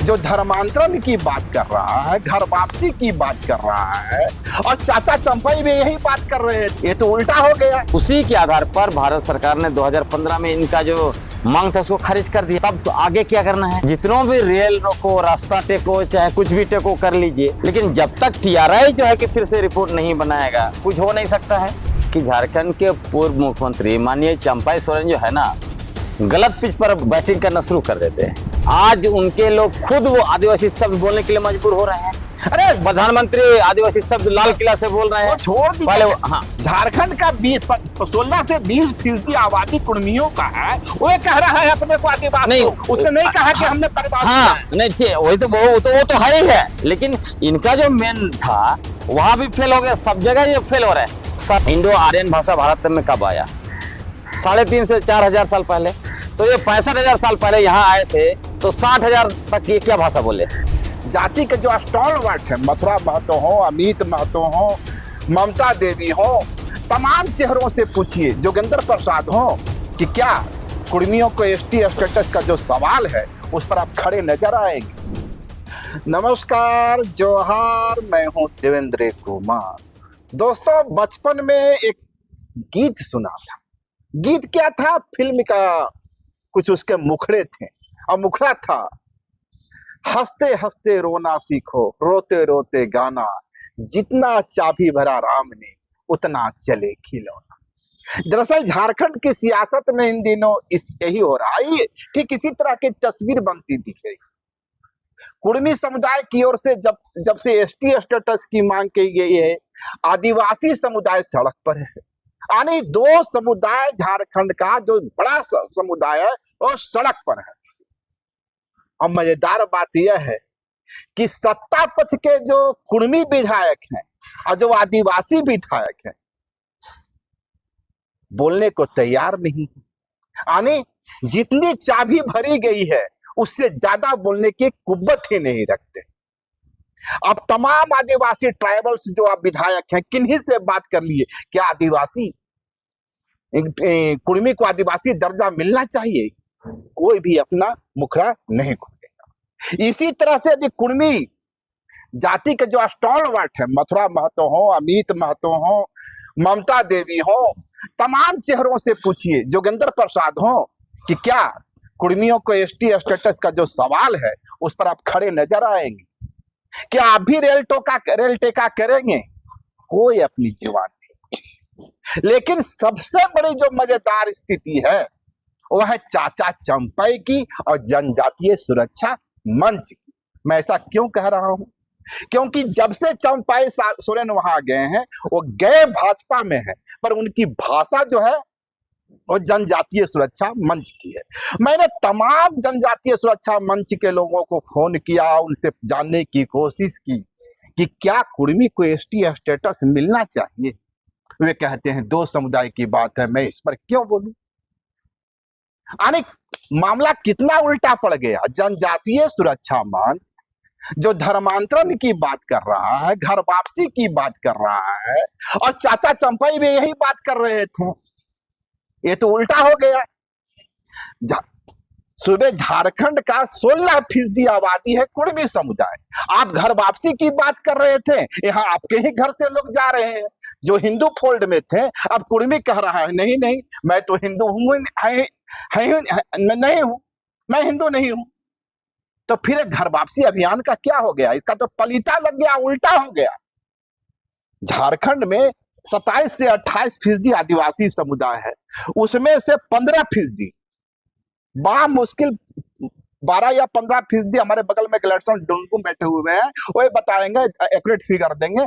जो धर्मांतरण की बात कर रहा है, घर वापसी की बात कर रहा है, और चाचा चंपाई भी यही बात कर रहे हैं। ये तो उल्टा हो गया। उसी के आधार पर भारत सरकार ने 2015 में इनका जो मांग था उसको खारिज कर दिया। तब आगे क्या करना है? जितनों भी रेल रोको, रास्ता टेको, चाहे कुछ भी टेको कर लीजिए, लेकिन जब तक टीआरआई जो है कि फिर से रिपोर्ट नहीं बनाएगा कुछ हो नहीं सकता है। कि झारखंड के पूर्व मुख्यमंत्री माननीय चंपाई सोरेन जो है ना, गलत पिच पर बैटिंग करना शुरू कर देते हैं। आज उनके लोग खुद वो आदिवासी शब्द बोलने के लिए मजबूर हो रहे हैं। अरे प्रधानमंत्री आदिवासी शब्द लाल किला से बोल रहे हैं। छोड़ दीजिए। पहले हाँ, झारखंड का 16 से 20% आबादी कुर्मियों का है। वो कह रहा है अपने को आदिवासी। नहीं, उसने नहीं कहा कि हमने परिवार। हाँ नहीं, वही तो वो तो है ही है, लेकिन इनका जो मेन था वहां भी फेल हो गया। सब जगह ये फेल हो रहा है। सब इंडो आर्यन भाषा भारत में कब आया? 3.5 से 4,000 साल पहले। तो ये 65,000 साल पहले यहाँ आए थे, तो 60,000 तक ये क्या भाषा बोले? जाति के जो स्टॉलवर्ट है, मथुरा महतो हो, अमित महतो हो, ममता देवी हो, तमाम चेहरों से पूछिए, जोगेंद्र प्रसाद हो, कि क्या कुर्मियों को एसटी स्टेटस का जो सवाल है उस पर आप खड़े नजर आएंगे। नमस्कार, जोहार, मैं हूं देवेंद्र कुमार। दोस्तों, बचपन में एक गीत सुना था। गीत क्या था? फिल्म का कुछ उसके मुखड़े थे, और मुखड़ा था, हंसते हंसते रोना सीखो, रोते रोते गाना, जितना चाबी भरा राम ने उतना चले खिलौना। दरअसल झारखंड की सियासत में इन दिनों यही हो रहा है। ठीक इसी तरह की तस्वीर बनती दिख रही। कुर्मी समुदाय की ओर से जब से एसटी स्टेटस की मांग की गई है, आदिवासी समुदाय सड़क पर है। यानी दो समुदाय, झारखंड का जो बड़ा समुदाय है वो सड़क पर है। और मजेदार बात यह है कि सत्ता पक्ष के जो कुर्मी विधायक हैं और जो आदिवासी विधायक हैं, बोलने को तैयार नहीं। यानी जितनी चाबी भरी गई है उससे ज्यादा बोलने की कुव्वत ही नहीं रखते। अब तमाम आदिवासी ट्राइबल्स जो आप विधायक हैं, किन्हीं से बात कर लिए, क्या आदिवासी कुर्मी को आदिवासी दर्जा मिलना चाहिए? कोई भी अपना मुखड़ा नहीं खोलेगा। इसी तरह से यदि कुर्मी जाति के जो स्टॉलवर्ट है, मथुरा महतो हो, अमित महतो हो, ममता देवी हो, तमाम चेहरों से पूछिए, जोगेंद्र प्रसाद हो, कि क्या कुर्मियों को एसटी स्टेटस का जो सवाल है उस पर आप खड़े नजर आएंगे? क्या आप भी रेल टेका करेंगे? कोई अपनी जुबान नहीं। लेकिन सबसे बड़ी जो मजेदार स्थिति है वह है चाचा चंपाई की और जनजातीय सुरक्षा मंच की। मैं ऐसा क्यों कह रहा हूं? क्योंकि जब से चंपाई सोरेन वहां गए हैं, वो गए भाजपा में है, पर उनकी भाषा जो है वो जनजातीय सुरक्षा मंच की है। मैंने तमाम जनजातीय सुरक्षा मंच के लोगों को फोन किया, उनसे जानने की कोशिश की कि क्या कुर्मी को एसटी स्टेटस मिलना चाहिए। वे कहते हैं दो समुदाय की बात है, मैं इस पर क्यों बोलूं। यानी मामला कितना उल्टा पड़ गया। जनजातीय सुरक्षा मंच जो धर्मांतरण की बात कर रहा है, घर वापसी की बात कर रहा है, और चाचा चंपाई भी यही बात कर रहे थे। ये तो उल्टा हो गया। सूबे झारखंड का 16% आबादी है कुर्मी समुदाय। आप घर वापसी की बात कर रहे थे, यहाँ आपके ही घर से लोग जा रहे हैं जो हिंदू फोल्ड में थे। अब कुर्मी कह रहा है नहीं नहीं, मैं तो हिंदू हूं नहीं हूं, मैं हिंदू नहीं हूं। तो फिर घर वापसी अभियान का क्या हो गया? इसका तो पलीता लग गया, उल्टा हो गया। झारखंड में 27 से 28% आदिवासी समुदाय है, उसमें से 15% बड़ा मुश्किल 12 या 15% हमारे बगल में गलटसन डुंगू बैठे हुए हैं, वो बताएंगे, एक्यूरेट फिगर देंगे।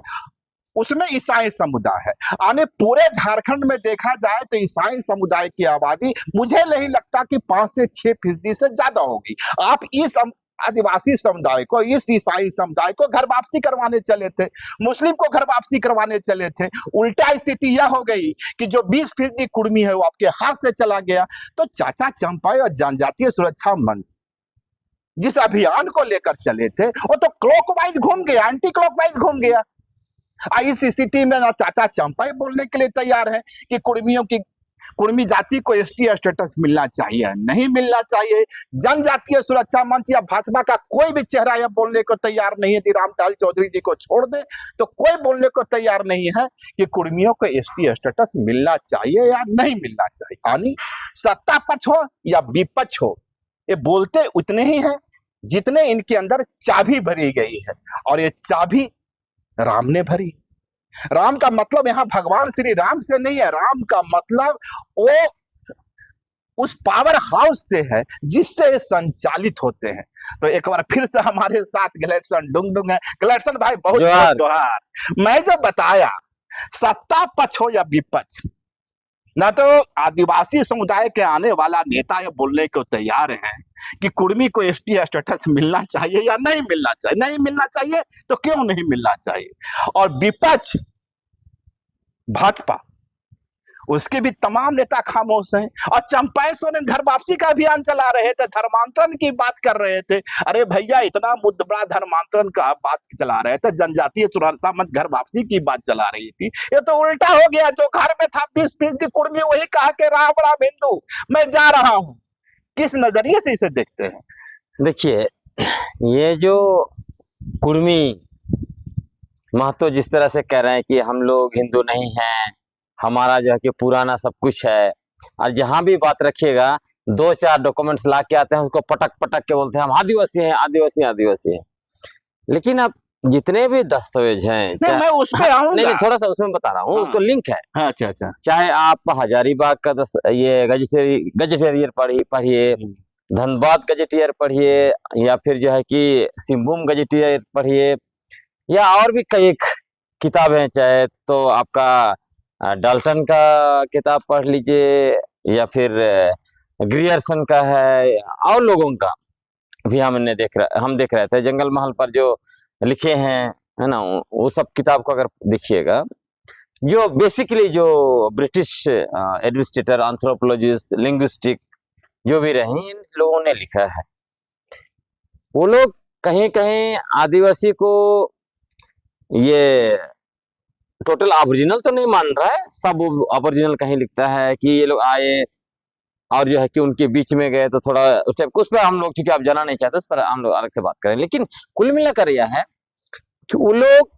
उसमें ईसाई समुदाय है। आने पूरे झारखंड में देखा जाए तो ईसाई समुदाय की आबादी मुझे नहीं लगता कि 5 से 6% से ज्यादा होगी। आप इस आदिवासी समुदाय को, इस ईसाई समुदाय को घर वापसी करवाने चले थे, मुस्लिम को घर वापसी करवाने चले थे। उल्टा स्थिति यह हो गई कि जो 20% कुर्मी है वो आपके हाथ से चला गया। तो चाचा चंपाई और जनजातीय सुरक्षा मंच जिस अभियान को लेकर चले थे वो तो क्लॉकवाइज घूम गया, एंटी क्लॉकवाइज घूम गया। इस स्थिति में ना चाचा चंपाई बोलने के लिए तैयार है कि कुर्मियों की कुर्मी जाति को एसटी स्टेटस मिलना चाहिए, नहीं मिलना चाहिए। जनजातीय सुरक्षा मंच या भाजपा का कोई भी चेहरा यह बोलने को तैयार नहीं है, रामटाल चौधरी जी को छोड़ दे तो कोई बोलने को तैयार नहीं है कि कुर्मियों को एसटी स्टेटस मिलना चाहिए या नहीं मिलना चाहिए। यानी सत्ता पक्ष हो या विपक्ष हो, ये बोलते उतने ही हैं जितने इनके अंदर चाबी भरी गई है, और ये चाबी राम ने भरी। राम का मतलब यहाँ भगवान श्री राम से नहीं है, राम का मतलब वो उस पावर हाउस से है जिससे ये संचालित होते हैं। तो एक बार फिर से हमारे साथ गलेक्सन डुंगडुंग है। गलेक्सन भाई बहुत बहुत जोहार। मैं जो बताया सत्ता पक्ष हो या विपक्ष, ना तो आदिवासी समुदाय के आने वाला नेता ये बोलने को तैयार है कि कुर्मी को एसटी स्टेटस मिलना चाहिए या नहीं मिलना चाहिए। नहीं मिलना चाहिए तो क्यों नहीं मिलना चाहिए। और विपक्ष भाजपा, उसके भी तमाम नेता खामोश हैं। और चंपाई सोरेन घर वापसी का अभियान चला रहे थे, धर्मांतरण की बात कर रहे थे। अरे भैया इतना मुद्दा धर्मांतरण का बात चला रहे थे, जनजातीय सुरक्षा मंच घर वापसी की बात चला रही थी। ये तो उल्टा हो गया, जो घर में था 20% कुर्मी वही कहा कि राम राम हिंदू मैं जा रहा हूं। किस नजरिए से इसे देखते हैं? देखिए, ये जो कुर्मी महतो जिस तरह से कह रहे हैं कि हम लोग हिंदू नहीं हैं, हमारा जो है कि पुराना सब कुछ है, और जहां भी बात रखिएगा 2-4 डॉक्यूमेंट्स ला के आते हैं, उसको पटक पटक के बोलते हैं हम आदिवासी हैं, आदिवासी आदिवासी हैं। लेकिन अब जितने भी दस्तावेज हैं, मैं उस पे आऊंगा। नहीं, थोड़ा सा उसमें बता रहा हूँ। हाँ, उसको लिंक है। हाँ, अच्छा अच्छा। चाहे आप हजारीबाग का ये गजेटियर पढ़िए, धनबाद गजेटियर पढ़िए, या फिर जो है कि सिंहभूम गजेटियर पढ़िए, या और भी कई किताबें, चाहे तो आपका डाल्टन का किताब पढ़ लीजिए, या फिर ग्रियर्सन का है, और लोगों का भी हम देख रहे थे जंगल महल पर जो लिखे हैं, है ना, वो सब किताब को अगर देखिएगा, जो बेसिकली जो ब्रिटिश एडमिनिस्ट्रेटर, एंथ्रोपोलॉजिस्ट, लिंग्विस्टिक जो भी रहे, इन लोगों ने लिखा है। वो लोग कहीं कहीं आदिवासी को ये टोटल ओरिजिनल तो नहीं मान रहा है, सब ओरिजिनल कहीं लिखता है कि ये लोग आए और जो है कि उनके बीच में गए, तो थोड़ा उस टाइप कुछ पे हम लोग, चूंकि आप जाना नहीं चाहते, उस पर हम लोग अलग से बात करें। लेकिन कुल मिलाकर यह है कि वो लोग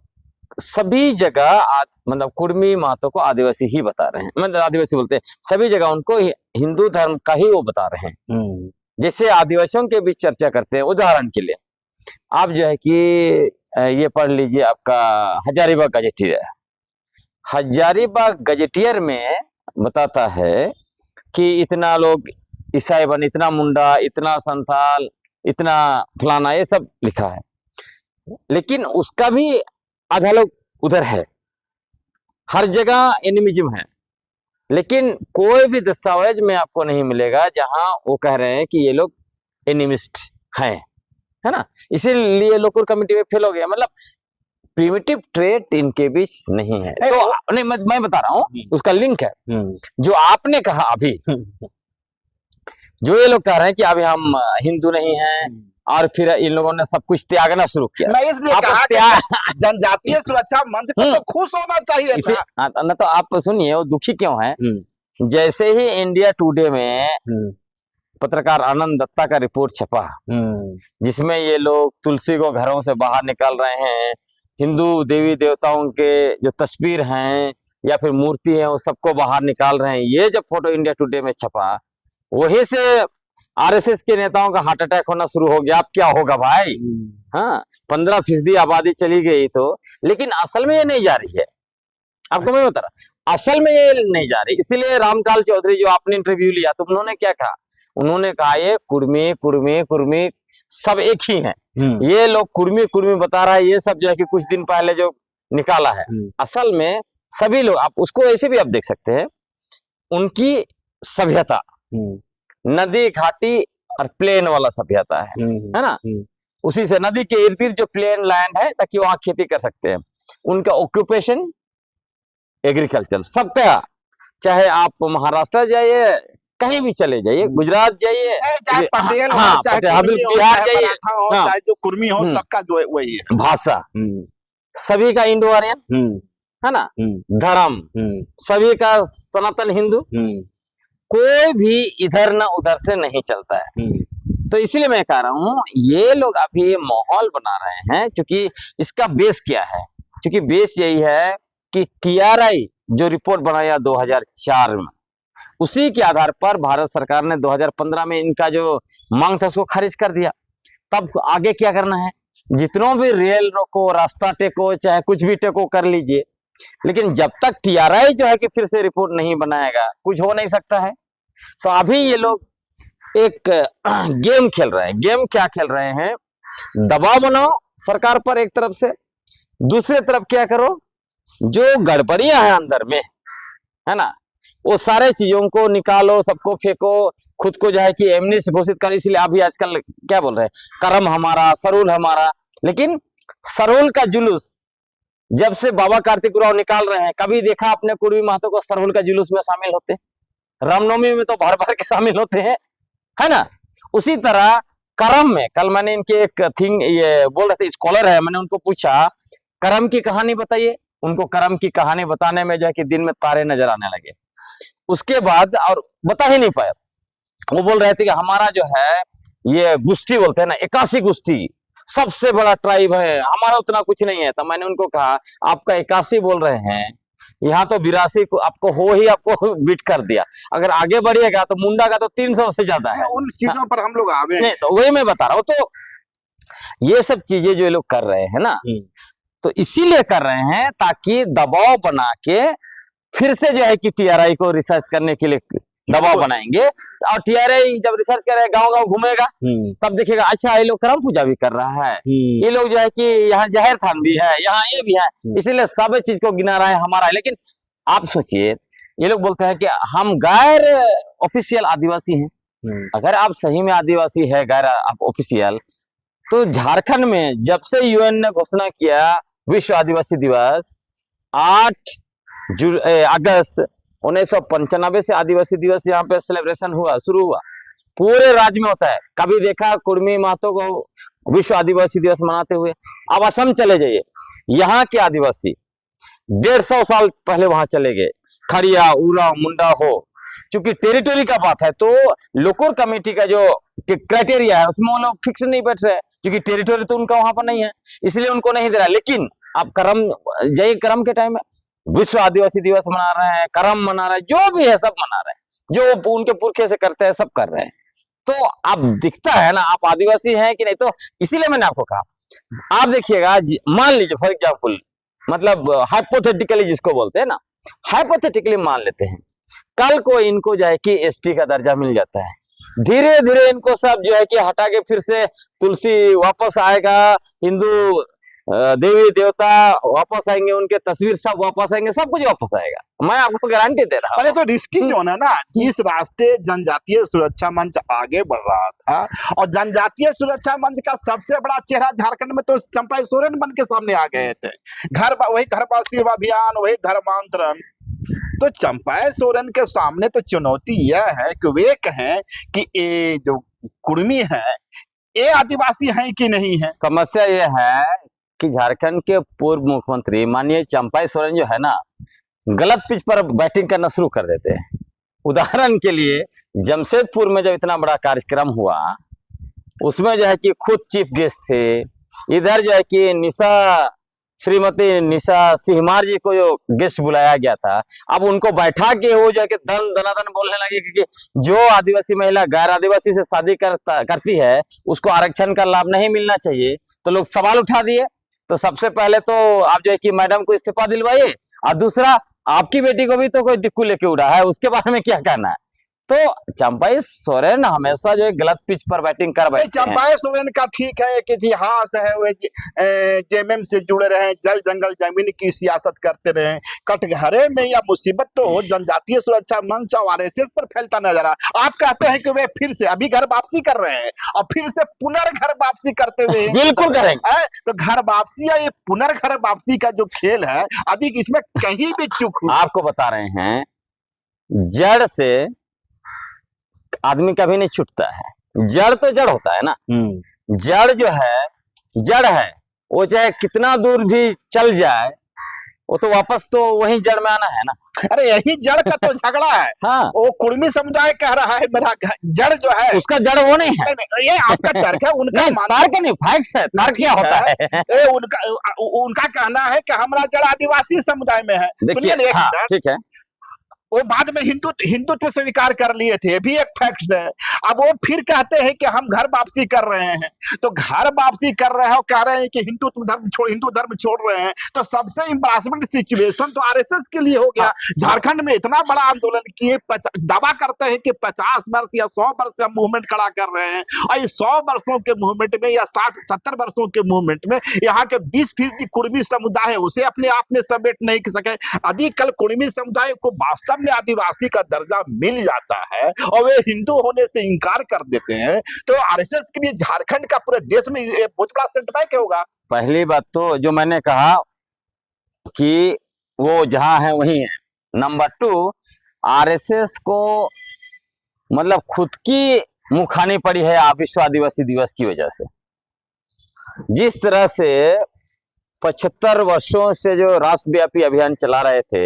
सभी जगह मतलब कुर्मी महतो को आदिवासी ही बता रहे हैं, मतलब आदिवासी बोलते हैं, सभी जगह उनको हिंदू धर्म का ही वो बता रहे हैं। जैसे आदिवासियों के बीच चर्चा करते हैं, उदाहरण के लिए आप जो है कि ये पढ़ लीजिए, आपका हजारीबाग गजेटियर। हजारीबाग गजेटियर में बताता है कि इतना लोग ईसाई बन, इतना मुंडा, इतना संथाल, इतना फलाना, ये सब लिखा है। लेकिन उसका भी आधा लोग उधर है, हर जगह एनिमिज्म है। लेकिन कोई भी दस्तावेज में आपको नहीं मिलेगा जहां वो कह रहे हैं कि ये लोग एनिमिस्ट हैं, है ना। इसीलिए लोकल कमेटी में फेल हो गया। मतलब प्रिमिटिव ट्रेट इनके बीच नहीं है। तो नहीं, मैं बता रहा हूँ, उसका लिंक है जो आपने कहा अभी। जो ये लोग कह रहे हैं कि अभी हम हिंदू नहीं हैं, और फिर इन लोगों ने सब कुछ त्यागना शुरू किया। मैं इसलिए कहा कि जनजातीय सुरक्षा मंच को तो खुश होना चाहिए था। ना तो आप सुनिए, वो दुखी क्यों है। जैसे ही इंडिया टुडे में पत्रकार आनंद दत्ता का रिपोर्ट छपा, जिसमें ये लोग तुलसी को घरों से बाहर निकाल रहे हैं, हिंदू देवी देवताओं के जो तस्वीर हैं या फिर मूर्ति है, वो सबको बाहर निकाल रहे हैं, ये जब फोटो इंडिया टुडे में छपा, वहीं से आरएसएस के नेताओं का हार्ट अटैक होना शुरू हो गया। अब क्या होगा भाई। हाँ, 15% आबादी चली गई तो, लेकिन असल में ये नहीं जा रही है। आपको मैं बता रहा, असल में ये नहीं जा रही। इसीलिए रामटाल चौधरी जो आपने इंटरव्यू लिया, तो उन्होंने क्या कहा, उन्होंने कहा ये कुर्मी कुर्मी कुर्मी सब एक ही हैं। ये लोग कुर्मी कुर्मी बता रहा है, ये सब जो है कि कुछ दिन पहले जो निकाला है, असल में सभी लोग, आप उसको ऐसे भी आप देख सकते हैं, उनकी सभ्यता नदी घाटी और प्लेन वाला सभ्यता है ना। उसी से नदी के इर्द गिर्द जो प्लेन लैंड है, ताकि वहां खेती कर सकते हैं। उनका ऑक्यूपेशन एग्रीकल्चर सबका, चाहे आप महाराष्ट्र जाइए, कहीं भी चले जाइए, गुजरात जाइए, चाहे पटेल हो, चाहे बिहार जाइए, चाहे जो कुर्मी हो, सबका जो है वही है भाषा, सभी का इंडो आर्यन। है ना, धर्म सभी का सनातन हिंदू, कोई भी इधर ना उधर से नहीं चलता है। तो इसलिए मैं कह रहा हूँ ये लोग अभी ये माहौल बना रहे हैं, क्योंकि इसका बेस क्या है, क्योंकि बेस यही है कि टीआरआई जो रिपोर्ट बनाया 2004 में, उसी के आधार पर भारत सरकार ने 2015 में इनका जो मांग था उसको खारिज कर दिया। तब आगे क्या करना है, जितनों भी रेल रोको, रास्ता टेको, चाहे कुछ भी टेको कर लीजिए, लेकिन जब तक टीआरआई जो है कि फिर से रिपोर्ट नहीं बनाएगा कुछ हो नहीं सकता है। तो अभी ये लोग एक गेम खेल रहे हैं। गेम क्या खेल रहे हैं, दबाव बनाओ सरकार पर एक तरफ से, दूसरी तरफ क्या करो, जो गड़बड़ियां हैं अंदर में, है ना, वो सारे चीजों को निकालो, सबको फेंको, खुद को जो है कि एमनेस्ट घोषित करो। इसलिए अभी आजकल क्या बोल रहे हैं, करम हमारा, सरूल हमारा। लेकिन सरूल का जुलूस जब से बाबा कार्तिक उरांव निकाल रहे हैं, कभी देखा अपने कुर्मी महतो को सरूल का जुलूस में शामिल होते? रामनवमी में तो भर भर के शामिल होते हैं, है ना। उसी तरह करम में कल मैंने इनके एक थिंग ये बोल रहे थे, स्कॉलर है, मैंने उनको पूछा करम की कहानी बताइए। उनको करम की कहानी बताने में जो है कि दिन में तारे नजर आने लगे। उसके बाद और बता ही नहीं पाया। वो बोल रहे थे कि हमारा जो है ये गुष्टी बोलते हैं ना, 81 गुष्टी सबसे बड़ा ट्राइब है, हमारा उतना कुछ नहीं है। तो मैंने उनको कहा आपका 81 बोल रहे हैं, यहाँ तो 82 को आपको हो ही आपको बीट कर दिया। अगर आगे बढ़िएगा तो मुंडा का तो 300 से ज्यादा है। उन चीजों पर हम लोग आवे नहीं, तो वही मैं बता रहा हूँ। तो ये सब चीजें जो ये लोग कर रहे हैं ना, तो इसीलिए कर रहे हैं ताकि दबाव बना के फिर से जो है कि टीआरआई को रिसर्च करने के लिए दबाव बनाएंगे। और टीआरआई जब रिसर्च करेगा, गांव गांव घूमेगा, तब देखेगा अच्छा ये लोग करम पूजा भी कर रहा है, ये लोग जो है कि यहाँ जहर थान भी है, यहाँ ये भी है, इसीलिए सब चीज को गिना रहा है हमारा। लेकिन आप सोचिए, ये लोग बोलते हैं कि हम गैर ऑफिशियल आदिवासी हैं। अगर आप सही में आदिवासी है, गैर ऑफिशियल, तो झारखंड में जब से यूएन ने घोषणा किया विश्व आदिवासी दिवस 8 अगस्त 1995 से आदिवासी दिवस यहाँ पे सेलिब्रेशन हुआ, शुरू हुआ, पूरे राज्य में होता है। कभी देखा कुर्मी महतो को विश्व आदिवासी दिवस मनाते हुए? अब असम चले जाइए, यहाँ के आदिवासी 150 साल पहले वहां चले गए, खड़िया, उरांव, मुंडा हो। चूंकि टेरिटोरी का बात है तो लोकल कमेटी का जो क्राइटेरिया है उसमें वो लोग फिक्स नहीं बैठ रहे, क्योंकि टेरिटोरी तो उनका वहां पर नहीं है, इसलिए उनको नहीं दे रहा। लेकिन अब करम जय करम के टाइम में विश्व आदिवासी दिवस मना रहे हैं, करम मना रहे हैं, जो भी है सब मना रहे हैं, जो उनके पुरखे से करते हैं सब कर रहे हैं। तो अब दिखता है ना आप आदिवासी हैं कि नहीं। तो इसीलिए मैंने आपको कहा, आप देखिएगा, मान लीजिए फॉर एग्जाम्पल, मतलब हाइपोथेटिकली जिसको बोलते हैं ना, हाइपोथेटिकली मान लेते हैं कल को इनको जो है कि एसटी का दर्जा मिल जाता है, धीरे धीरे इनको सब जो है कि हटा के फिर से तुलसी वापस आएगा, हिंदू देवी देवता वापस आएंगे, उनके तस्वीर सब वापस आएंगे, सब कुछ वापस आएगा, मैं आपको गारंटी दे रहा हूँ। अरे तो रिस्की जो है ना, जिस रास्ते जनजातीय सुरक्षा मंच आगे बढ़ रहा था, और जनजातीय सुरक्षा मंच का सबसे बड़ा चेहरा झारखंड में तो चंपाई सोरेन बन के सामने आ गए थे। वही घरवासी अभियान, वही धर्मांतरण। तो चंपाई सोरेन के सामने तो चुनौती यह है कि वे कहें कि ये जो कुर्मी है ये आदिवासी हैं कि नहीं है। समस्या यह है कि झारखंड के पूर्व मुख्यमंत्री माननीय चंपाई सोरेन जो है ना, गलत पिच पर बैटिंग करना शुरू कर देते हैं। उदाहरण के लिए जमशेदपुर में जब इतना बड़ा कार्यक्रम हुआ, उसमें जो है कि खुद चीफ गेस्ट थे, इधर जो है कि श्रीमती निशा सिहमार जी को जो गेस्ट बुलाया गया था, अब उनको बैठा के वो जो है कि दनादन बोलने लगे कि जो आदिवासी महिला गैर आदिवासी से शादी करती है उसको आरक्षण का लाभ नहीं मिलना चाहिए। तो लोग सवाल उठा दिए। तो सबसे पहले तो आप जो है कि मैडम को इस्तीफा दिलवाइए, और दूसरा आपकी बेटी को भी तो कोई दिक्कू लेके उड़ा है, उसके बारे में क्या कहना है। तो चंपाई सोरेन हमेशा जो है गलत पिच पर बैटिंग कर बैठते हैं। चंपाई सोरेन का ठीक है कि इतिहास है, वे जेएमएम से जुड़े रहे, जल जंगल जमीन की सियासत करते रहे। कटघरे में या मुसीबत तो जनजातीय सुरक्षा मंच और आरएसएस पर फैलता नजर आ। आप कहते हैं कि वे फिर से अभी घर वापसी कर रहे हैं और फिर से पुनर्घर वापसी करते हुए बिल्कुल करेंगे। तो घर वापसी या ये पुनर्घर वापसी का जो खेल है, अधिक इसमें कहीं भी चूक हुई। आपको बता रहे हैं, जड़ से आदमी कभी नहीं छूटता है। जड़ तो जड़ होता है ना, जड़ जो है जड़ है, वो चाहे कितना दूर भी चल जाए वो तो वापस तो वही जड़ में आना है ना। अरे यही जड़ का तो झगड़ा है। हाँ, वो कुर्मी समुदाय कह रहा है मेरा जड़ जो है, उसका जड़ वो नहीं है। ये आपका तर्क है, उनका नहीं, तर्क नहीं, फैक्ट्स है। तर्क क्या होता है? ये उनका कहना है कि हमारा जड़ आदिवासी समुदाय में है। देखिए, सुनिए हाँ, ठीक है। वो बाद में हिंदुत्व स्वीकार कर लिए थे, भी एक फैक्ट है। अब वो फिर कहते हैं कि हम घर वापसी कर रहे हैं, तो घर वापसी कर रहे हैं और कह रहे हैं कि हिंदू धर्म छोड़ रहे हैं, तो सबसे इंप्रेसिव सिचुएशन तो आरएसएस के लिए हो गया। झारखंड में इतना बड़ा आंदोलन किए, दावा करते हैं कि 50 वर्ष या 100 वर्ष से हम मूवमेंट खड़ा कर रहे हैं, और इस 100 वर्षों के मूवमेंट में या 60-70 वर्षों के मूवमेंट में यहाँ के 20% कुर्मी समुदाय है, उसे अपने आप में समेट नहीं सके। यदि कल कुर्मी समुदाय को वास्तव में आदिवासी का दर्जा मिल जाता है और वे हिंदू होने से इनकार कर देते हैं, तो आरएसएस के लिए झारखंड का पूरे देश में बहुत बड़ा सेटबैक होगा। पहली बात तो जो मैंने कहा कि वो जहां है वही है। नंबर 2, आरएसएस को मतलब खुद की मुंह खानी पड़ी है विश्व आदिवासी दिवस की वजह से। जिस तरह से 75 वर्षों से जो राष्ट्रव्यापी अभियान चला रहे थे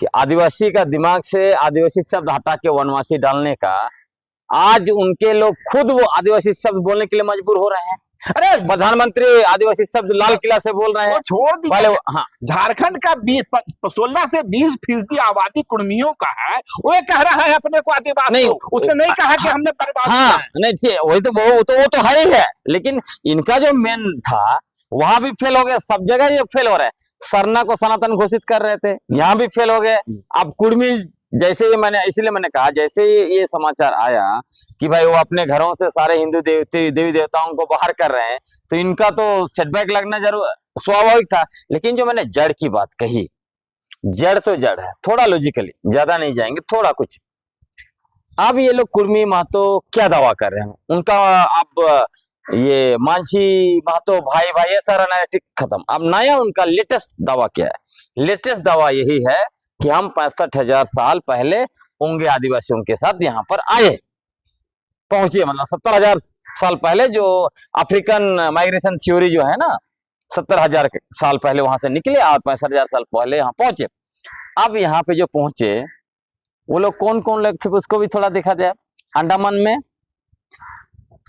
कि आदिवासी का दिमाग से आदिवासी शब्द हटा के वनवासी डालने का, आज उनके लोग खुद वो आदिवासी शब्द बोलने के लिए मजबूर हो रहे हैं। अरे प्रधानमंत्री आदिवासी शब्द लाल किला से बोल रहे हैं। छोड़ दीजिए, हाँ, झारखंड का 16 से 20% आबादी कुर्मियों का है, वो कह रहा है अपने को आदिवासी। नहीं, उसने नहीं कहा कि हमने बर्बाद किया है। नहीं, वही तो वो तो है ही है, लेकिन इनका जो मेन था वहां भी फेल हो गए। सब जगह ये फेल हो रहा है। सरना को सनातन घोषित कर रहे थे, यहाँ भी फेल हो गए। अब कुर्मी जैसे ही इसलिए मैंने कहा, जैसे ये समाचार आया कि भाई वो अपने घरों से सारे हिंदू देवी देवताओं को बाहर कर रहे हैं, तो इनका तो सेटबैक लगना जरूर स्वाभाविक था। लेकिन जो मैंने जड़ की बात कही, जड़ तो जड़ है। थोड़ा लॉजिकली, ज्यादा नहीं जाएंगे, थोड़ा कुछ। अब ये लोग कुर्मी महतो क्या दावा कर रहे हैं उनका, अब ये मांझी महतो भाई ये सारा नैरेटिव खत्म। अब नया उनका लेटेस्ट दावा क्या है? लेटेस्ट दावा यही है कि हम 65,000 साल पहले ओंगे आदिवासियों के साथ यहाँ पर आए, पहुंचे। मतलब 70,000 साल पहले जो अफ्रीकन माइग्रेशन थ्योरी जो है ना, 70,000 साल पहले वहां से निकले और 65,000 साल पहले यहाँ पहुंचे। अब यहाँ पे जो पहुंचे वो लोग कौन कौन लोग थे उसको भी थोड़ा देखा जाए। अंडमान में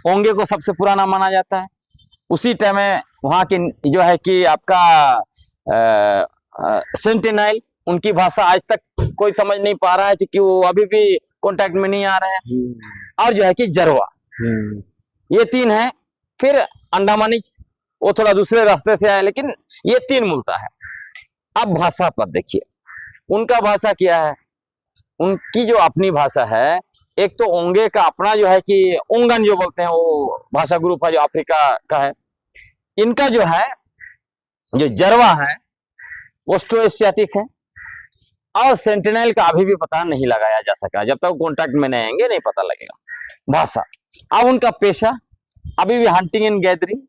ओंगे को सबसे पुराना माना जाता है। उसी टाइम में वहाँ की जो है कि आपका सेंटिनल, उनकी भाषा आज तक कोई समझ नहीं पा रहा है क्योंकि वो अभी भी कांटेक्ट में नहीं आ रहे हैं। और जो है कि जरवा, ये 3 है। फिर अंडमानीज, वो थोड़ा दूसरे रास्ते से आए, लेकिन ये 3 मूलता है। अब भाषा पर देखिए, उनका भाषा क्या है? उनकी जो अपनी भाषा है, एक तो ओंगे का अपना जो है कि ओंगन जो बोलते हैं, वो भाषा ग्रुप है जो अफ्रीका का है। इनका जो है, जो जरवा है, वो ऑस्ट्रो एशियाटिक है। और सेंटिनल का अभी भी पता नहीं लगाया जा सका, जब तक कॉन्टेक्ट में नहीं आएंगे नहीं पता लगेगा भाषा। अब उनका पेशा अभी भी हंटिंग एंड गैदरिंग,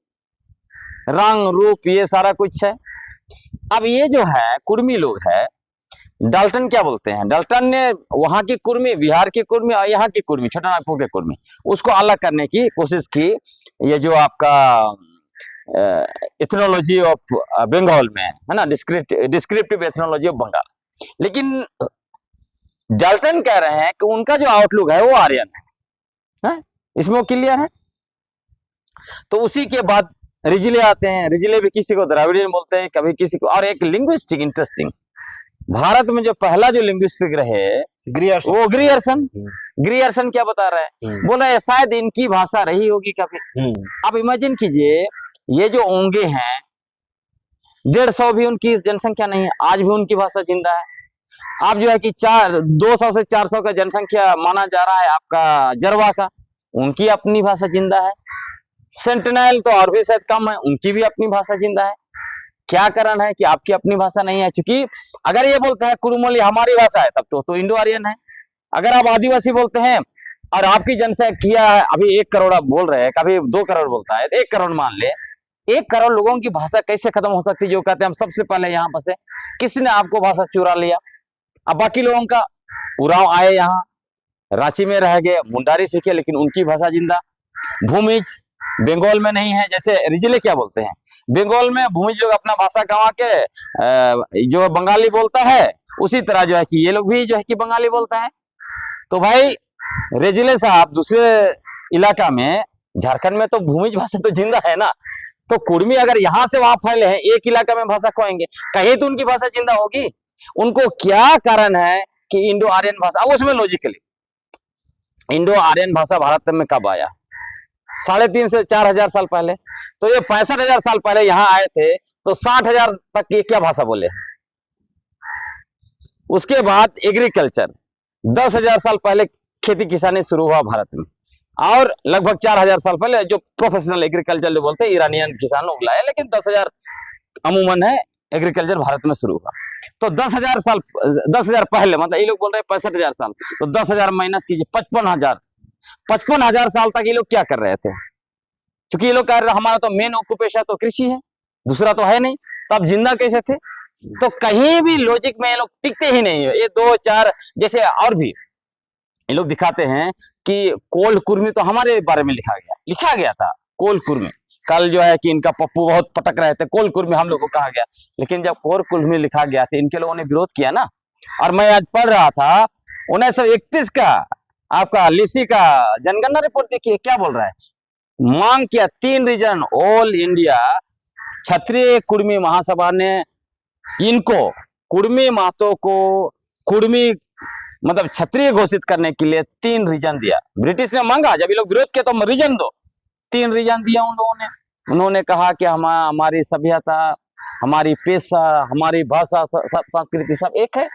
रंग रूप ये सारा कुछ है। अब ये जो है कुर्मी लोग है, डाल्टन क्या बोलते हैं? डाल्टन ने वहां की कुर्मी, बिहार की कुर्मी और यहाँ की कुर्मी, छोटा नागपुर के कुर्मी, उसको अलग करने की कोशिश की। ये जो आपका एथनोलॉजी ऑफ बंगाल में है ना, डिस्क्रिप्टिव एथनोलॉजी ऑफ बंगाल। लेकिन डाल्टन कह रहे हैं कि उनका जो आउटलुक है वो आर्यन है, इसमें वो क्लियर है। तो उसी के बाद रिजिले आते हैं। रिजिले भी किसी को द्राविडियन बोलते हैं, कभी किसी को। और एक लिंग्विस्टिक इंटरेस्टिंग, भारत में जो पहला जो लिंग्विस्टिक रहे ग्रियर्सन, वो ग्रियर्सन क्या बता रहे हैं? बोल रहे हैं शायद इनकी भाषा रही होगी कभी। अब इमेजिन कीजिए, ये जो ओंगे हैं 150 भी उनकी जनसंख्या नहीं है, आज भी उनकी भाषा जिंदा है। आप जो है कि 200 से 400 का जनसंख्या माना जा रहा है आपका जरवा का, उनकी अपनी भाषा जिंदा है। सेंटिनल तो और भी शायद कम है, उनकी भी अपनी भाषा जिंदा है। क्या कारण है कि आपकी अपनी भाषा नहीं है? क्योंकि अगर ये बोलते हैं कुरुमोली हमारी भाषा है, तब तो इंडो आर्यन है। अगर आप आदिवासी बोलते हैं और आपकी जनसंख्या अभी 1 करोड़ आप बोल रहे हैं, कभी 2 करोड़ बोलता है, 1 करोड़ मान ले, 1 करोड़ लोगों की भाषा कैसे खत्म हो सकती है? जो कहते हैं हम सबसे पहले यहाँ बसे, किसने आपको भाषा चुरा लिया? अब बाकी लोगों का उराव आए, यहाँ रांची में रह गए, मुंडारी सीखे, लेकिन उनकी भाषा जिंदा। भूमिज बंगाल में नहीं है, जैसे रिजले क्या बोलते हैं, बंगाल में भूमिज लोग अपना भाषा गंवा के जो बंगाली बोलता है, उसी तरह जो है कि ये लोग भी जो है कि बंगाली बोलता है। तो भाई रेजिले साहब, दूसरे इलाका में, झारखंड में तो भूमिज भाषा तो जिंदा है ना, तो कुर्मी अगर यहाँ से वहां फैले हैं, एक इलाका में भाषा खोएंगे, कहीं तो उनकी भाषा जिंदा होगी। उनको क्या कारण है कि इंडो आर्यन भाषा, अब उसमें लॉजिकली इंडो आर्यन भाषा भारत में कब आया? 3,500 से 4,000 साल पहले। तो ये 65,000 साल पहले यहाँ आए थे, तो 60,000 तक ये क्या भाषा बोले? उसके बाद एग्रीकल्चर, 10,000 साल पहले खेती किसानी शुरू हुआ भारत में, और लगभग 4,000 साल पहले जो प्रोफेशनल एग्रीकल्चर जो बोलते हैं ईरानियन किसान लोग लाए, लेकिन 10,000 अमूमन है एग्रीकल्चर भारत में शुरू हुआ। तो 10,000 पहले, मतलब ये लोग बोल रहे हैं 65,000 साल, तो 10,000 माइनस कीजिए, 55,000 साल तक ये लोग क्या कर रहे थे? क्योंकि ये लोग कह रहे हमारा तो मेन ऑक्यूपेशन तो कृषि है, दूसरा तो है नहीं, तो अब जिंदा कैसे थे? तो कहीं भी लॉजिक में ये लोग टिकते ही नहीं है। ये 2-4 जैसे और भी ये लोग दिखाते हैं कि कोल कुर्मी तो हमारे बारे में लिखा गया था, कोल कुर्मी। कल जो है कि इनका पप्पू बहुत पटक रहे थे, कोल कुर्मी हम लोग को कहा गया, लेकिन जब कोल कुर्मी लिखा गया था, इनके लोगों ने विरोध किया ना। और मैं आज पढ़ रहा था 1931 का आपका लिसी का जनगणना रिपोर्ट, देखिए क्या बोल रहा है। मांग किया 3 रीजन, ऑल इंडिया क्षत्रिय कुर्मी महासभा ने इनको, कुर्मी महतो को कुर्मी मतलब क्षत्रिय घोषित करने के लिए 3 रीजन दिया। ब्रिटिश ने मांगा, जब ये लोग विरोध किया तो रीजन दो, 3 रीजन दिया उन लोगों ने। उन्होंने कहा कि हमारी सभ्यता, हमारी पेशा, हमारी भाषा, सब संस्कृति सब एक है।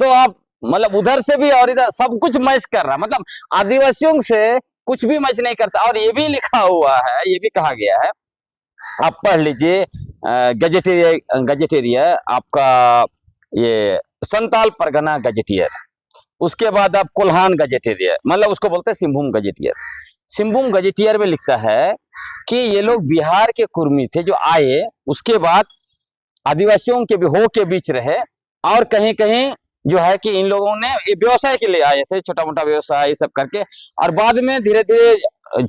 तो आप मतलब उधर से भी और इधर सब कुछ मैच कर रहा, मतलब आदिवासियों से कुछ भी मैच नहीं करता। और ये भी लिखा हुआ है, ये भी कहा गया है, आप पढ़ लीजिए, गजेटेरिया आपका ये संताल परगना गजेटियर, उसके बाद आप कोल्हान गजेटियर, मतलब उसको बोलते हैं सिंहभूम गजेटियर। सिंहभूम गजेटियर में लिखता है कि ये लोग बिहार के कुर्मी थे जो आए, उसके बाद आदिवासियों के हो के बीच रहे, और कहीं कहीं जो है कि इन लोगों ने ये व्यवसाय के लिए आए थे, छोटा मोटा व्यवसाय ये सब करके, और बाद में धीरे धीरे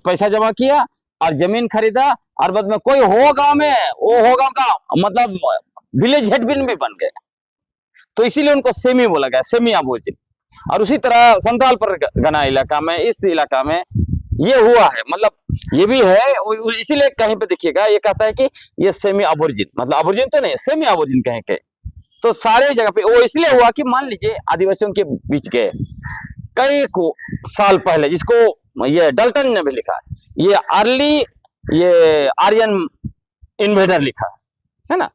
पैसा जमा किया और जमीन खरीदा, और बाद में कोई हो गांव में, वो हो गांव का मतलब विलेज हेड भी बन गए। तो इसीलिए उनको सेमी बोला गया, सेमी अबोरिजिन। और उसी तरह संताल परगना इलाका में, इस इलाका में ये हुआ है, मतलब ये भी है, इसीलिए कहीं पे देखिएगा ये कहता है कि ये सेमी अबोरिजिन, मतलब अबोरिजिन तो नहीं, सेमी अबोरिजिन कहें के। तो सारे जगह पे वो इसलिए हुआ कि मान लीजिए आदिवासियों के बीच गए कई साल पहले, जिसको ये डल्टन ने भी लिखा है, ये अर्ली ये आर्यन इन्वेडर लिखा है ना।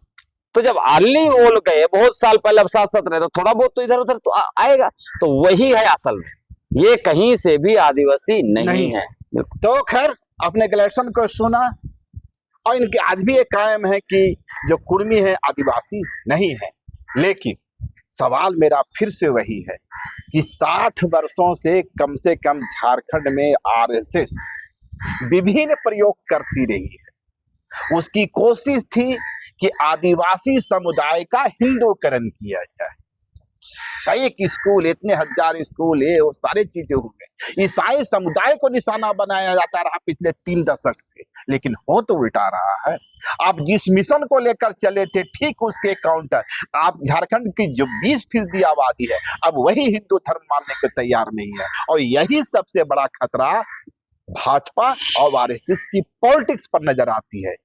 तो जब अर्ली वो लोग गए बहुत साल पहले, अब साथ साथ रहे, तो थोड़ा बहुत तो इधर उधर तो आएगा। तो वही है असल में, ये कहीं से भी आदिवासी नहीं है। तो खैर अपने कलेक्शन को सुना, और इनके आज भी एक कायम है कि जो कुर्मी है आदिवासी नहीं है। लेकिन सवाल मेरा फिर से वही है कि 60 वर्षों से कम झारखंड में आरएसएस विभिन्न प्रयोग करती रही है। उसकी कोशिश थी कि आदिवासी समुदाय का हिंदूकरण किया जाए। कई स्कूल, इतने हजार स्कूल है, वो सारे चीजें हो गए। ईसाई समुदाय को निशाना बनाया जाता रहा पिछले 3 दशक से, लेकिन हो तो उल्टा रहा है। आप जिस मिशन को लेकर चले थे, ठीक उसके काउंटर आप झारखंड की जो 20% आबादी है, अब वही हिंदू धर्म मानने को तैयार नहीं है। और यही सबसे बड़ा खतरा भाजपा और आरएसएस की पॉलिटिक्स पर नजर आती है।